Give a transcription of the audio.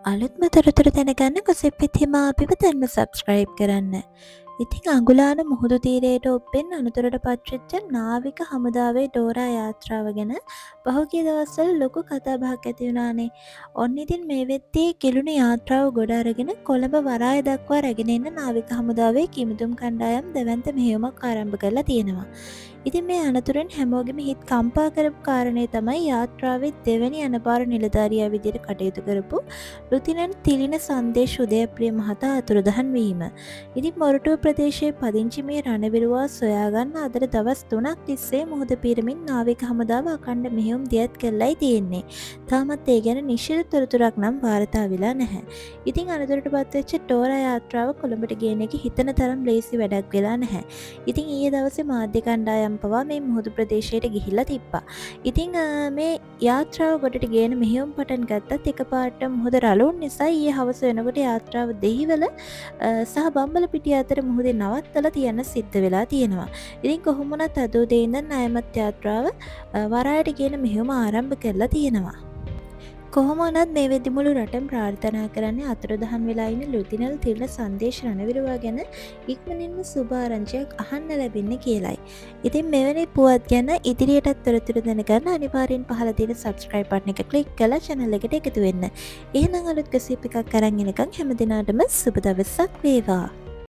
අලුත්ම තොරතුරු දැනගන්න gossip with හිමා අපිව දැන්ම subscribe කරන්න. ඉතින් අඟුලාන මුහුදු තීරයට ඔප්පෙන් අනතුරට පත්වෙච්ච නාවික හමුදාවේ ඩෝරා යාත්‍රාව ගැන පහුගිය දවස්වල ලොකු කතාබහක් ඇති වුණානේ. ඔන්න ඉතින් මේ වෙද්දී කිලුණු යාත්‍රාව ගොඩ අරගෙන කොළඹ වරාය දක්වා රැගෙන එන නාවික හමුදාවේ කිමිදුම් කණ්ඩායම් දැවැන්ත මෙහෙයුමක් ආරම්භ කරලා තියෙනවා. ඉතින් මේ අනතුරෙන් හැමෝගෙම හිත් කම්පා කරපු කාරණේ තමයි යාත්‍රාවේ දෙවැනි අනපාර නිලධාරියා විදිහට කටයුතු කරපු ලුතිනන්ට් තිලින සංදේශ් උදයප්‍රිය මහතා අතුරුදහන් වීම. ඉතින් මොරටුව ප්‍රදේශයේ පදිංචි මේ රණවිරුවා සොයාගන්න අදට දවස් 3ක් තිස්සේ මුහුද පිරමින් නාවික හමුදාව අඛණ්ඩ මෙහෙයුම් දියත් කරලායි තියෙන්නේ. තාමත් ඒ ගැන නිශ්චිත තොරතුරක් නම් වාර්තා වෙලා නැහැ. ඉතින් අනතුරට පත්වෙච්ච ඩෝරා යාත්‍රාව කොළඹට ගේන එක හිතන තරම් ලේසි වැඩක් වෙලා නැහැ. ඉතින් ඊයේ දවසේ මාධ්‍ය කණ්ඩායම් පවා මේ මුහුදු ප්‍රදේශයට ගිහිල්ලා තිබ්බා. ඉතින් මේ යාත්‍රාව ගොඩට ගේන මෙහෙයුම් පටන් ගත්තත් එකපාරට මුහුද රළුන් නිසා ඊයේ හවස වෙනකොට යාත්‍රාව දෙහිවල සහ බම්බලපිටිය අතර මුහුදේ නවත්තලා තියන්න සිද්ධ වෙලා තියෙනවා. ඉතින් කොහොම වුණත් අද උදේ ඉඳන් අයමත් යාත්‍රාව වරායට ගේන මෙහෙයුම ආරම්භ කරලා තියෙනවා. කොහොම වුණත් මේ වෙද්දි මුළු රටම ප්‍රාර්ථනා කරන්නේ අතුරුදහන් වෙලා ඉන්න ලුතිනල් තිල්න සංදේශ රණවිරුවා ගැන ඉක්මනින්ම සුබ ආරංචියක් අහන්න ලැබෙන්න කියලයි. ඉතින් මෙවැනි පුවත් ගැන ඉදිරියටත් තොරතුරු දැනගන්න අනිවාර්යෙන් පහළ තියෙන subscribe button එක click කරලා channel එකට එකතු වෙන්න. එහෙනම් අලුත් gossip එකක් අරන් එනකන් හැමදිනාටම සුබ දවසක් වේවා.